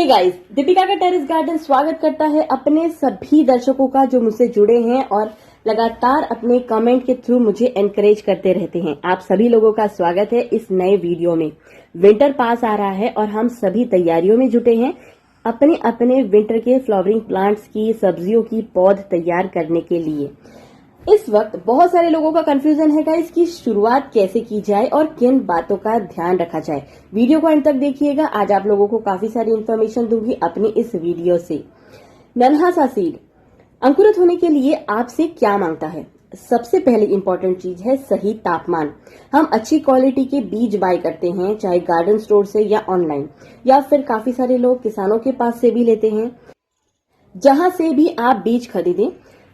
Guys, Deepika का terrace garden स्वागत करता है अपने सभी दर्शकों का जो मुझसे जुड़े हैं और लगातार अपने कमेंट के थ्रू मुझे एनकरेज करते रहते हैं। आप सभी लोगों का स्वागत है इस नए वीडियो में। विंटर पास आ रहा है और हम सभी तैयारियों में जुटे हैं अपने अपने विंटर के फ्लावरिंग प्लांट्स की, सब्जियों की पौध तैयार करने के लिए। इस वक्त बहुत सारे लोगों का कंफ्यूजन है गाइस कि शुरुआत कैसे की जाए और किन बातों का ध्यान रखा जाए। वीडियो को अंत तक देखिएगा। आज आप लोगों को काफी सारी इन्फॉर्मेशन दूंगी अपनी इस वीडियो से। नन्हा सा सीड अंकुरित होने के लिए आपसे क्या मांगता है? सबसे पहली इंपॉर्टेंट चीज है सही तापमान। हम अच्छी क्वालिटी के बीज बाय करते हैं, चाहे गार्डन स्टोर से या ऑनलाइन, या फिर काफी सारे लोग किसानों के पास से भी लेते हैं। जहां से भी आप बीज खरीदें,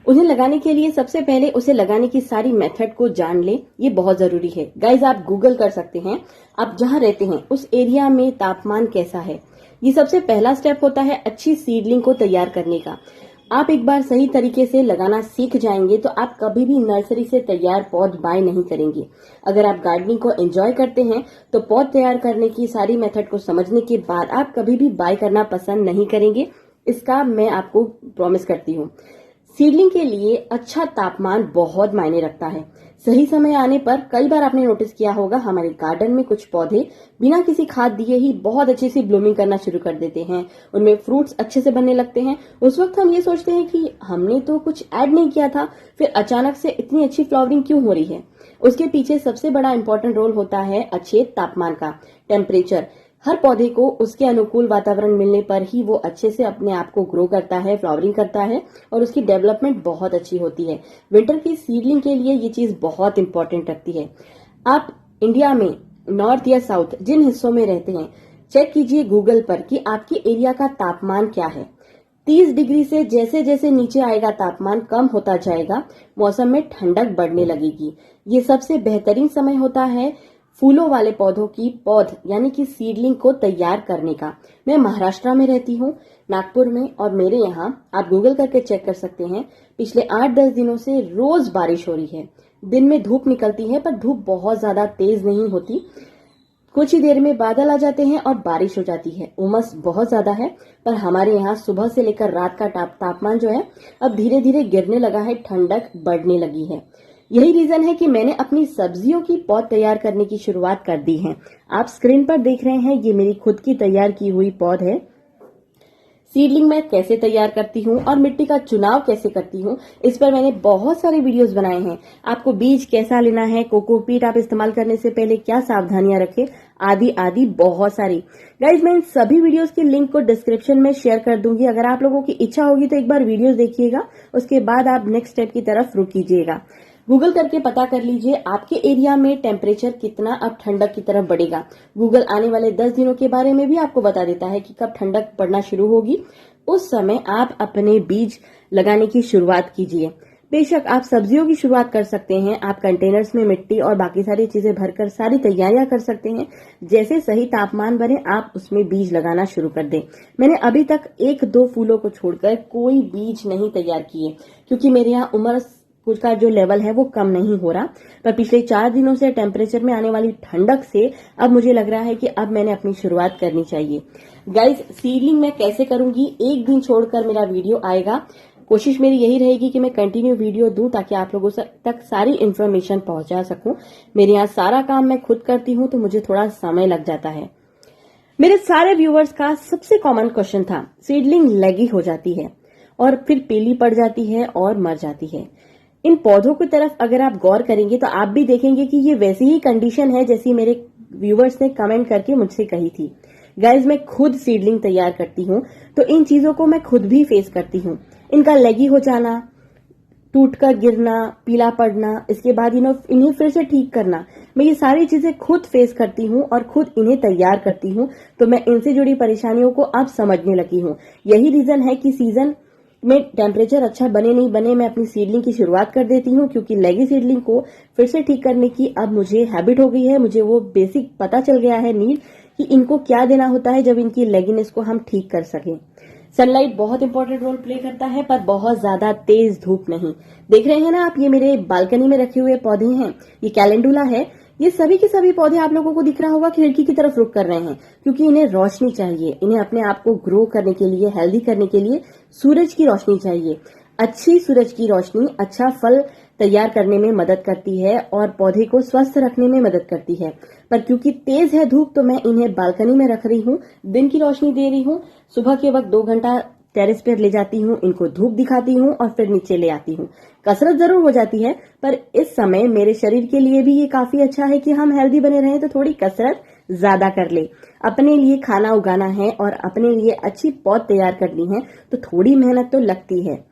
उन्हें लगाने के लिए सबसे पहले उसे लगाने की सारी मेथड को जान ले। ये बहुत जरूरी है गाइज। आप गूगल कर सकते हैं, आप जहां रहते हैं उस एरिया में तापमान कैसा है। ये सबसे पहला स्टेप होता है अच्छी सीडलिंग को तैयार करने का। आप एक बार सही तरीके से लगाना सीख जाएंगे तो आप कभी भी नर्सरी से तैयार पौध बाय नहीं करेंगे। अगर आप गार्डनिंग को एंजॉय करते हैं तो पौध तैयार करने की सारी मेथड को समझने के बाद आप कभी भी बाय करना पसंद नहीं करेंगे। इसका मैं आपको प्रॉमिस करती हूँ। सीडलिंग के लिए अच्छा तापमान बहुत मायने रखता है। सही समय आने पर कई बार आपने नोटिस किया होगा हमारे गार्डन में कुछ पौधे बिना किसी खाद दिए ही बहुत अच्छी सी ब्लूमिंग करना शुरू कर देते हैं, उनमें फ्रूट्स अच्छे से बनने लगते हैं। उस वक्त हम ये सोचते हैं कि हमने तो कुछ ऐड नहीं किया था, फिर अचानक से इतनी अच्छी फ्लावरिंग क्यों हो रही है। उसके पीछे सबसे बड़ा इंपॉर्टेंट रोल होता है अच्छे तापमान का, टेम्परेचर। हर पौधे को उसके अनुकूल वातावरण मिलने पर ही वो अच्छे से अपने आप को ग्रो करता है, फ्लावरिंग करता है और उसकी डेवलपमेंट बहुत अच्छी होती है। विंटर की सीडलिंग के लिए ये चीज बहुत इंपॉर्टेंट रखती है। आप इंडिया में नॉर्थ या साउथ जिन हिस्सों में रहते हैं, चेक कीजिए गूगल पर कि आपके एरिया का तापमान क्या है। 30 डिग्री से जैसे जैसे नीचे आएगा तापमान कम होता जाएगा, मौसम में ठंडक बढ़ने लगेगी। ये सबसे बेहतरीन समय होता है फूलों वाले पौधों की पौध यानी कि सीडलिंग को तैयार करने का। मैं महाराष्ट्र में रहती हूँ, नागपुर में, और मेरे यहाँ आप गूगल करके चेक कर सकते हैं पिछले 8-10 दिनों से रोज बारिश हो रही है। दिन में धूप निकलती है पर धूप बहुत ज्यादा तेज नहीं होती। कुछ ही देर में बादल आ जाते हैं और बारिश हो जाती है। उमस बहुत ज्यादा है पर हमारे यहाँ सुबह से लेकर रात का तापमान जो है अब धीरे धीरे गिरने लगा है, ठंडक बढ़ने लगी है। यही रीजन है कि मैंने अपनी सब्जियों की पौध तैयार करने की शुरुआत कर दी है। आप स्क्रीन पर देख रहे हैं, ये मेरी खुद की तैयार की हुई पौध है। सीडलिंग मैं कैसे तैयार करती हूँ और मिट्टी का चुनाव कैसे करती हूँ, इस पर मैंने बहुत सारे वीडियोस बनाए हैं। आपको बीज कैसा लेना है, कोकोपीट आप इस्तेमाल करने से पहले क्या सावधानियां रखें, आदि आदि बहुत सारी। गाइज, मैं इन सभी वीडियोस की लिंक को डिस्क्रिप्शन में शेयर कर दूंगी। अगर आप लोगों की इच्छा होगी तो एक बार वीडियोस देखिएगा, उसके बाद आप नेक्स्ट स्टेप की तरफ रुक कीजिएगा। गूगल करके पता कर लीजिए आपके एरिया में टेम्परेचर कितना अब ठंडक की तरफ बढ़ेगा। गूगल आने वाले 10 दिनों के बारे में भी आपको बता देता है कि कब ठंडक पड़ना शुरू होगी। उस समय आप अपने बीज लगाने की शुरुआत कीजिए। बेशक आप सब्जियों की शुरुआत कर सकते हैं। आप कंटेनर्स में मिट्टी और बाकी सारी चीजें भरकर सारी तैयारियां कर सकते हैं। जैसे सही तापमान बने आप उसमें बीज लगाना शुरू कर दें। मैंने अभी तक 1-2 फूलों को छोड़कर कोई बीज नहीं तैयार किए क्योंकि मेरे यहाँ उम्र कुछ का जो लेवल है वो कम नहीं हो रहा। पर पिछले 4 दिनों से टेम्परेचर में आने वाली ठंडक से अब मुझे लग रहा है कि अब मैंने अपनी शुरुआत करनी चाहिए। गाइज, सीडलिंग मैं कैसे करूंगी, एक दिन छोड़कर मेरा वीडियो आएगा। कोशिश मेरी यही रहेगी कि मैं कंटिन्यू वीडियो दूं ताकि आप लोगों तक सारी इन्फॉर्मेशन पहुंचा सकूं। मेरे यहाँ सारा काम मैं खुद करती हूं तो मुझे थोड़ा समय लग जाता है। मेरे सारे व्यूअर्स का सबसे कॉमन क्वेश्चन था, सीडलिंग लेगी हो जाती है और फिर पीली पड़ जाती है और मर जाती है। इन पौधों की तरफ अगर आप गौर करेंगे तो आप भी देखेंगे कि ये वैसी ही कंडीशन है जैसी मेरे व्यूवर्स ने कमेंट करके मुझसे कही थी। गाइज, मैं खुद सीडलिंग तैयार करती हूँ तो इन चीजों को मैं खुद भी फेस करती हूँ। इनका लेगी हो जाना, टूटकर गिरना, पीला पड़ना, इसके बाद इन्हें फिर से ठीक करना, मैं ये सारी चीजें खुद फेस करती हूँ और खुद इन्हें तैयार करती हूँ। तो मैं इनसे जुड़ी परेशानियों को अब समझने लगी हूँ। यही रीजन है कि सीजन में टेम्परेचर अच्छा बने नहीं बने मैं अपनी सीडलिंग की शुरुआत कर देती हूँ क्योंकि लेगी सीडलिंग को फिर से ठीक करने की अब मुझे हैबिट हो गई है। मुझे वो बेसिक पता चल गया है नीड कि इनको क्या देना होता है जब इनकी लेगीनेस को हम ठीक कर सकें। सनलाइट बहुत इंपॉर्टेंट रोल प्ले करता है पर बहुत ज्यादा तेज धूप नहीं। देख रहे हैं ना आप, ये मेरे बालकनी में रखे हुए पौधे हैं। ये कैलेंडुला है। ये सभी के सभी पौधे आप लोगों को दिख रहा होगा खिड़की की तरफ रुख कर रहे हैं, क्योंकि इन्हें रोशनी चाहिए। इन्हें अपने आप को ग्रो करने के लिए, हेल्दी करने के लिए सूरज की रोशनी चाहिए। अच्छी सूरज की रोशनी अच्छा फल तैयार करने में मदद करती है और पौधे को स्वस्थ रखने में मदद करती है। पर क्योंकि तेज है धूप, तो मैं इन्हें बालकनी में रख रही हूँ, दिन की रोशनी दे रही हूँ। सुबह के वक्त 2 घंटा टेरेस पर ले जाती हूँ, इनको धूप दिखाती हूँ और फिर नीचे ले आती हूँ। कसरत जरूर हो जाती है, पर इस समय मेरे शरीर के लिए भी ये काफी अच्छा है कि हम हेल्दी बने रहें, तो थोड़ी कसरत ज्यादा कर ले। अपने लिए खाना उगाना है और अपने लिए अच्छी पौध तैयार करनी है, तो थोड़ी मेहनत तो लगती है।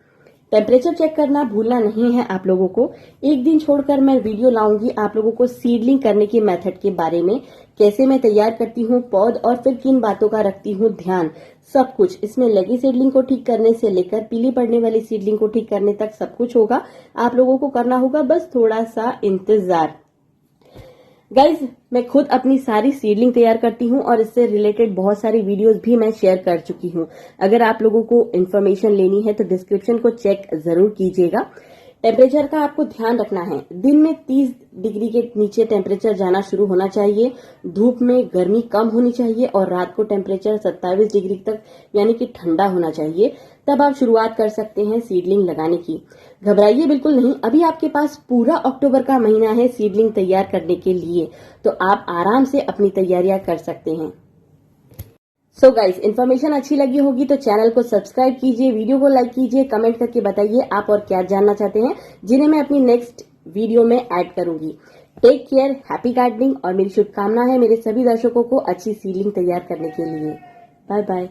टेम्परेचर चेक करना भूलना नहीं है आप लोगों को। एक दिन छोड़कर मैं वीडियो लाऊंगी आप लोगों को सीडलिंग करने के मेथड के बारे में, कैसे मैं तैयार करती हूँ पौध और फिर किन बातों का रखती हूँ ध्यान। सब कुछ इसमें लगी सीडलिंग को ठीक करने से लेकर पीली पड़ने वाली सीडलिंग को ठीक करने तक सब कुछ होगा। आप लोगों को करना होगा बस थोड़ा सा इंतजार। गाइज, मैं खुद अपनी सारी सीडलिंग तैयार करती हूँ और इससे रिलेटेड बहुत सारी वीडियोस भी मैं शेयर कर चुकी हूँ। अगर आप लोगों को इन्फॉर्मेशन लेनी है तो डिस्क्रिप्शन को चेक जरूर कीजिएगा। टेम्परेचर का आपको ध्यान रखना है। दिन में 30 डिग्री के नीचे टेम्परेचर जाना शुरू होना चाहिए। धूप में गर्मी कम होनी चाहिए और रात को टेम्परेचर 27 डिग्री तक यानी कि ठंडा होना चाहिए। तब आप शुरुआत कर सकते हैं सीडलिंग लगाने की। घबराइए बिल्कुल नहीं, अभी आपके पास पूरा अक्टूबर का महीना है सीडलिंग तैयार करने के लिए, तो आप आराम से अपनी तैयारियां कर सकते हैं। सो गाइस, इन्फॉर्मेशन अच्छी लगी होगी तो चैनल को सब्सक्राइब कीजिए, वीडियो को लाइक कीजिए, कमेंट करके बताइए आप और क्या जानना चाहते हैं, जिन्हें मैं अपनी नेक्स्ट वीडियो में ऐड करूंगी। टेक केयर, हैप्पी गार्डनिंग और मेरी शुभकामना है मेरे सभी दर्शकों को अच्छी सीडलिंग तैयार करने के लिए। Bye bye.